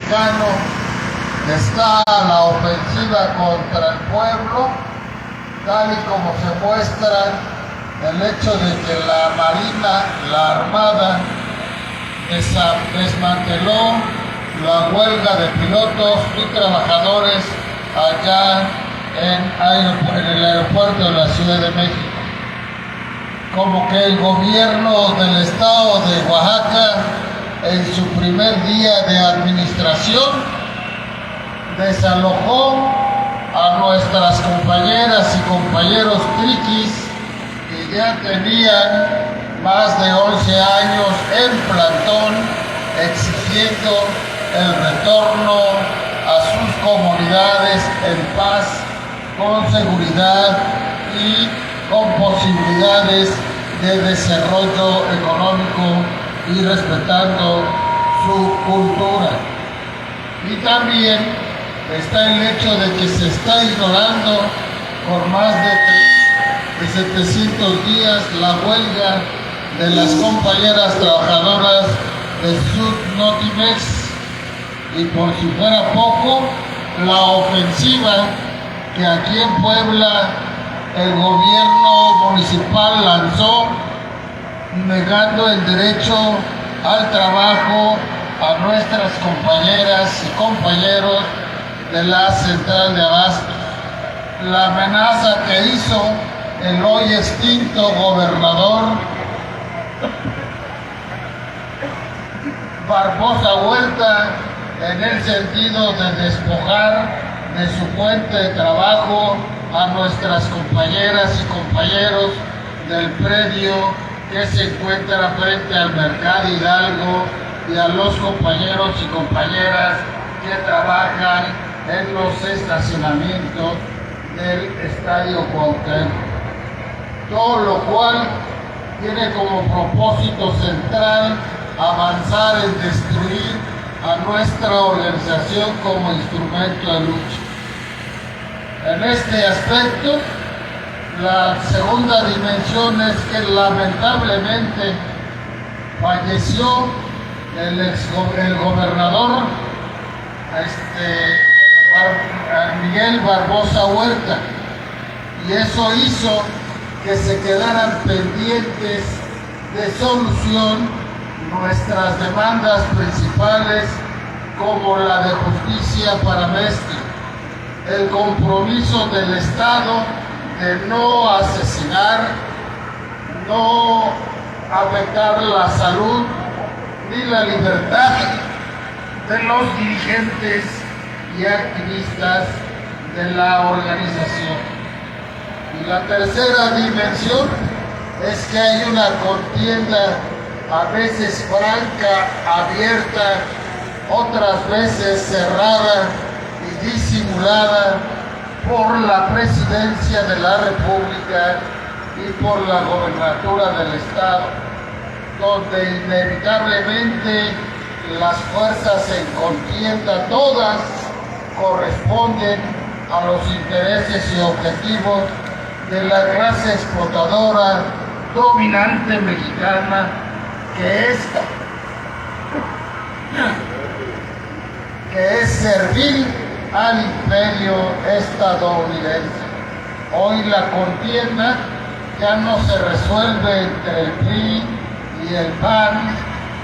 mexicano está a la ofensiva contra el pueblo, tal y como se muestra el hecho de que la Marina, la Armada, desmanteló la huelga de pilotos y trabajadores allá en el aeropuerto de la Ciudad de México. Como que el gobierno del estado de Oaxaca, en su primer día de administración, desalojó a nuestras compañeras y compañeros triquis que ya tenían más de 11 años en plantón, exigiendo el retorno a sus comunidades en paz, con seguridad y con posibilidades de desarrollo económico y respetando su cultura. Y también está el hecho de que se está ignorando por más de 700 días la huelga de las compañeras trabajadoras de Sud-Notimex, y por si fuera poco, la ofensiva que aquí en Puebla el gobierno municipal lanzó, negando el derecho al trabajo a nuestras compañeras y compañeros de la central de abasto. La amenaza que hizo el hoy extinto gobernador Barbosa Huerta, en el sentido de despojar de su fuente de trabajo a nuestras compañeras y compañeros del predio que se encuentra frente al Mercado Hidalgo, y a los compañeros y compañeras que trabajan en los estacionamientos del Estadio Cuauhtémoc. Todo lo cual tiene como propósito central avanzar en destruir a nuestra organización como instrumento de lucha. En este aspecto, la segunda dimensión es que lamentablemente falleció el gobernador Miguel Barbosa Huerta, y eso hizo que se quedaran pendientes de solución nuestras demandas principales, como la de justicia para Mestre, el compromiso del Estado de no asesinar, no afectar la salud ni la libertad de los dirigentes y activistas de la organización. Y la tercera dimensión es que hay una contienda, a veces franca, abierta, otras veces cerrada y disimulada, por la presidencia de la República y por la gobernatura del Estado, donde inevitablemente las fuerzas en contienda todas corresponden a los intereses y objetivos de la clase explotadora dominante mexicana, que es servil al imperio estadounidense. Hoy la contienda ya no se resuelve entre el PRI y el PAN,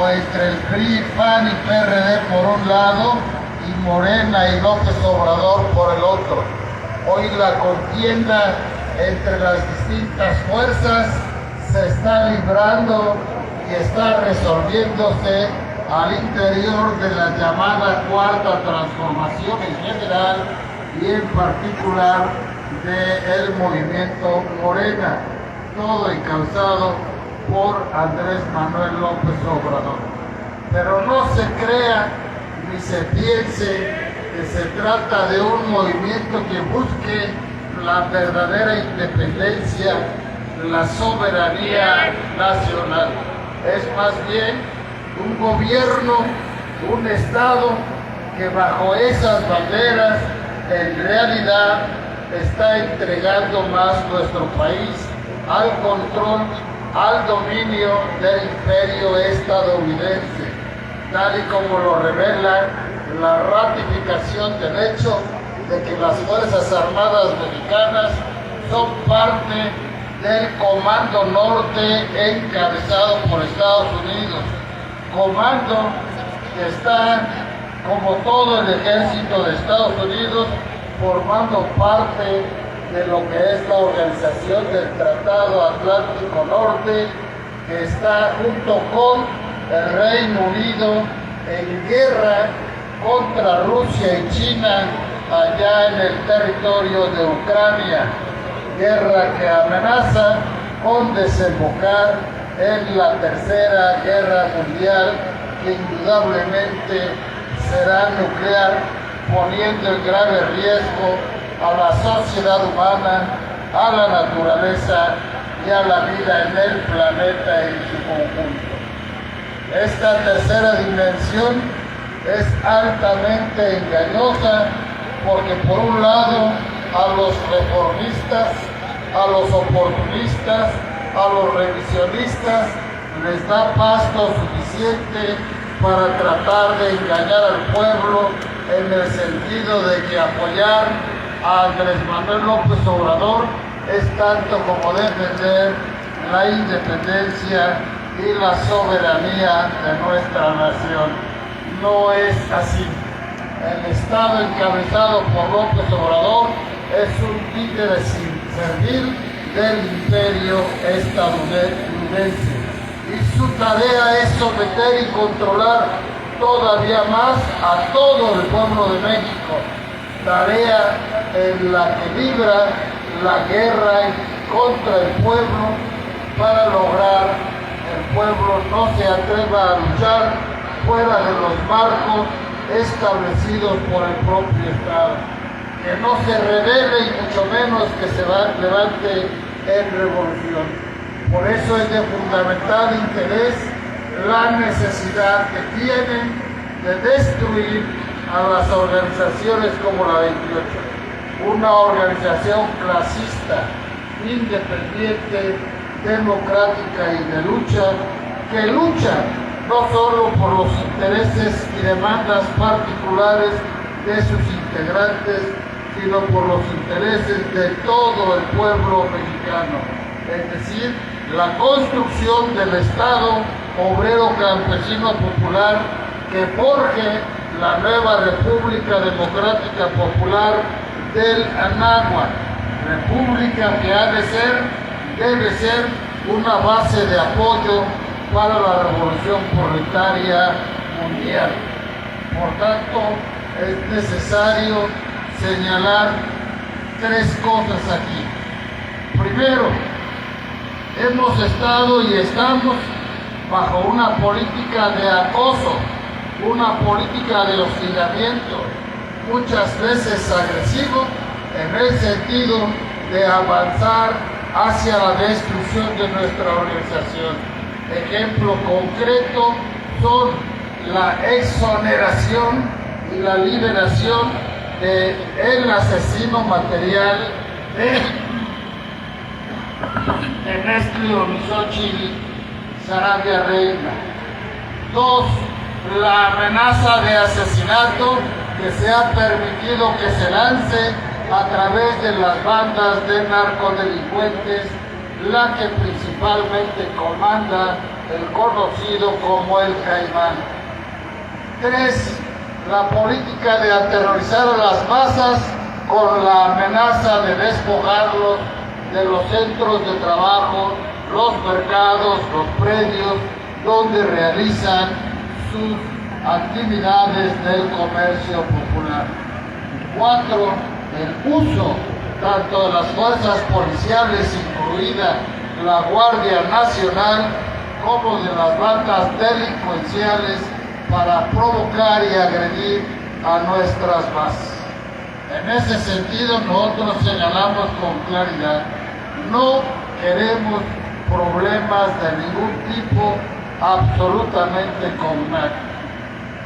o entre el PRI, PAN y PRD por un lado, y Morena y López Obrador por el otro. Hoy la contienda entre las distintas fuerzas se está librando y está resolviéndose al interior de la llamada Cuarta Transformación en general, y en particular del movimiento Morena, todo encabezado por Andrés Manuel López Obrador. Pero no se crea ni se piense que se trata de un movimiento que busque la verdadera independencia, la soberanía nacional. Es más bien un gobierno, un Estado que bajo esas banderas en realidad está entregando más nuestro país al control, al dominio del imperio estadounidense, tal y como lo revelan la ratificación del hecho de que las Fuerzas Armadas Mexicanas son parte del Comando Norte encabezado por Estados Unidos, comando que está, como todo el ejército de Estados Unidos, formando parte de lo que es la Organización del Tratado Atlántico Norte, que está junto con el Reino Unido en guerra contra Rusia y China allá en el territorio de Ucrania, guerra que amenaza con desembocar en la Tercera Guerra Mundial, que indudablemente será nuclear, poniendo en grave riesgo a la sociedad humana, a la naturaleza y a la vida en el planeta en su conjunto. Esta tercera dimensión es altamente engañosa porque, por un lado, a los reformistas, a los oportunistas, a los revisionistas les da pasto suficiente para tratar de engañar al pueblo en el sentido de que apoyar a Andrés Manuel López Obrador es tanto como defender la independencia y la soberanía de nuestra nación. No es así. El Estado encabezado por López Obrador es un títere sin servir del imperio estadounidense. Y su tarea es someter y controlar todavía más a todo el pueblo de México. Tarea en la que libra la guerra contra el pueblo para lograr que el pueblo no se atreva a luchar fuera de los marcos establecidos por el propio Estado, que no se rebele y mucho menos que se levante en revolución. Por eso es de fundamental interés la necesidad que tienen de destruir a las organizaciones como la 28, una organización clasista, independiente, democrática y de lucha, que lucha no solo por los intereses y demandas particulares de sus integrantes, sino por los intereses de todo el pueblo mexicano, es decir, la construcción del Estado obrero campesino popular que forje la nueva República Democrática Popular del Anáhuac, república que debe ser una base de apoyo para la revolución proletaria mundial. Por tanto, es necesario señalar tres cosas aquí. Primero, hemos estado y estamos bajo una política de acoso, una política de hostigamiento, muchas veces agresivo, en el sentido de avanzar hacia la destrucción de nuestra organización. Ejemplo concreto son la exoneración y la liberación del asesino material de Ernesto Xochitl Sarabia Reina. Dos, la amenaza de asesinato que se ha permitido que se lance a través de las bandas de narcodelincuentes, la que principalmente comanda el conocido como el Caimán. Tres, la política de aterrorizar a las masas con la amenaza de despojarlos de los centros de trabajo, los mercados, los predios donde realizan sus actividades del comercio popular. Cuatro, el uso tanto de las fuerzas policiales, incluida la Guardia Nacional, como de las bandas delincuenciales para provocar y agredir a nuestras masas. En ese sentido, nosotros señalamos con claridad, no queremos problemas de ningún tipo absolutamente con nadie,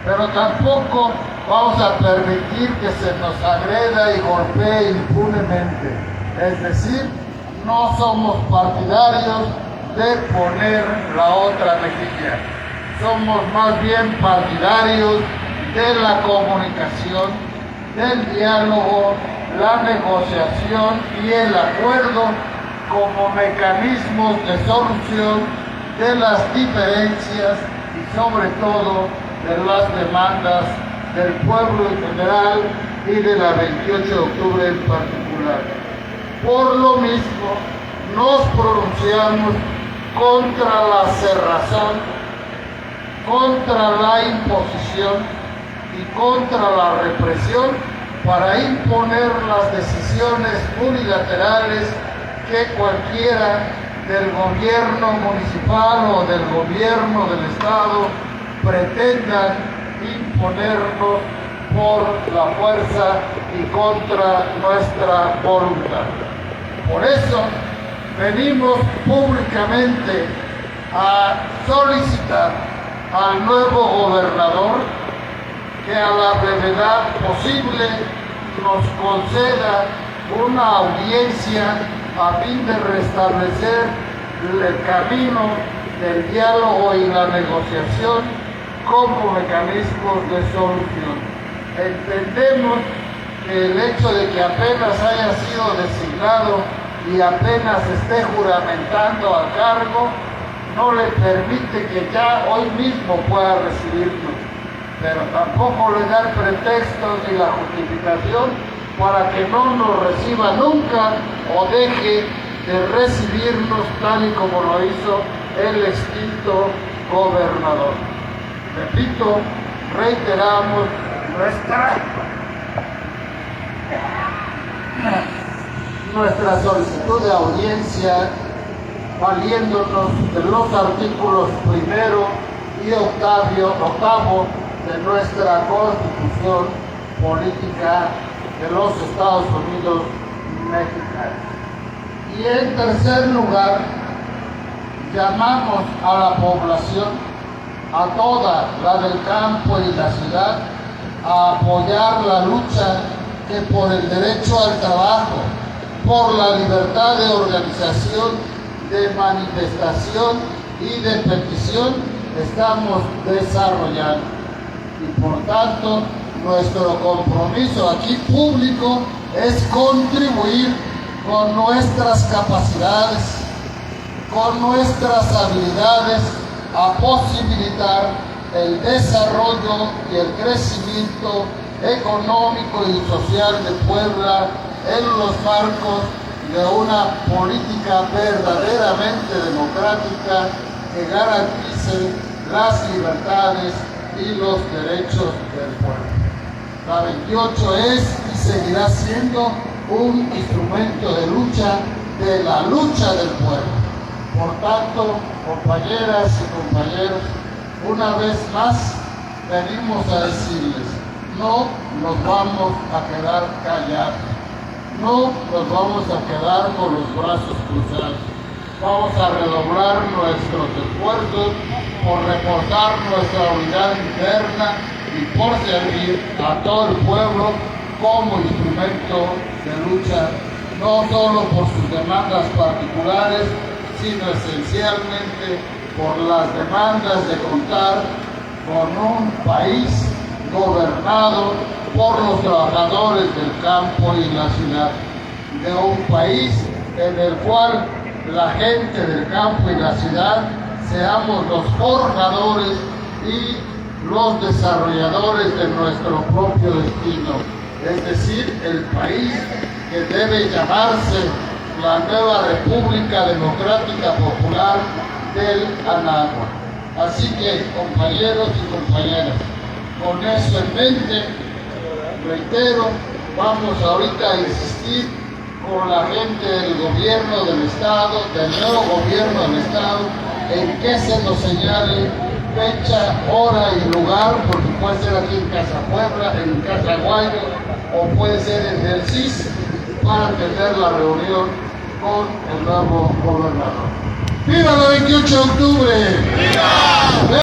pero tampoco vamos a permitir que se nos agreda y golpee impunemente. Es decir, no somos partidarios de poner la otra mejilla. Somos más bien partidarios de la comunicación, del diálogo, la negociación y el acuerdo como mecanismos de solución de las diferencias y sobre todo de las demandas del pueblo en general y de la 28 de octubre en particular. Por lo mismo, nos pronunciamos contra la cerrazón, contra la imposición y contra la represión para imponer las decisiones unilaterales que cualquiera del gobierno municipal o del gobierno del Estado pretendan imponernos por la fuerza y contra nuestra voluntad. Por eso venimos públicamente a solicitar al nuevo gobernador que a la brevedad posible nos conceda una audiencia a fin de restablecer el camino del diálogo y la negociación como mecanismos de solución. Entendemos que el hecho de que apenas haya sido designado y apenas esté juramentando al cargo no le permite que ya hoy mismo pueda recibirnos, pero tampoco le da el pretexto ni la justificación para que no nos reciba nunca o deje de recibirnos tal y como lo hizo el extinto gobernador. Repito, reiteramos nuestra solicitud de audiencia valiéndonos de los artículos 1 y 8 de nuestra Constitución Política de los Estados Unidos Mexicanos. Y en tercer lugar, llamamos a la población, a toda la del campo y la ciudad, a apoyar la lucha que por el derecho al trabajo, por la libertad de organización, de manifestación y de petición estamos desarrollando. Y por tanto, nuestro compromiso aquí público es contribuir con nuestras capacidades, con nuestras habilidades a posibilitar el desarrollo y el crecimiento económico y social de Puebla en los marcos de una política verdaderamente democrática que garantice las libertades y los derechos del pueblo. La 28 es y seguirá siendo un instrumento de lucha, de la lucha del pueblo. Por tanto, compañeras y compañeros, una vez más venimos a decirles, no nos vamos a quedar callados, no nos vamos a quedar con los brazos cruzados. Vamos a redoblar nuestros esfuerzos por reforzar nuestra unidad interna y por servir a todo el pueblo como instrumento de lucha, no solo por sus demandas particulares, sino esencialmente por las demandas de contar con un país gobernado por los trabajadores del campo y la ciudad, de un país en el cual la gente del campo y la ciudad seamos los forjadores y los desarrolladores de nuestro propio destino, es decir, el país que debe llamarse la nueva República Democrática Popular del Anáhuac. Así que, compañeros y compañeras, con eso en mente, reitero, vamos ahorita a insistir con la gente del gobierno del Estado, del nuevo gobierno del Estado, en que se nos señale fecha, hora y lugar, porque puede ser aquí en Casa Puebla, en Casa Guayo, o puede ser en el CIS, para tener la reunión con el nuevo gobernador. ¡Viva el 28 de octubre! ¡Viva!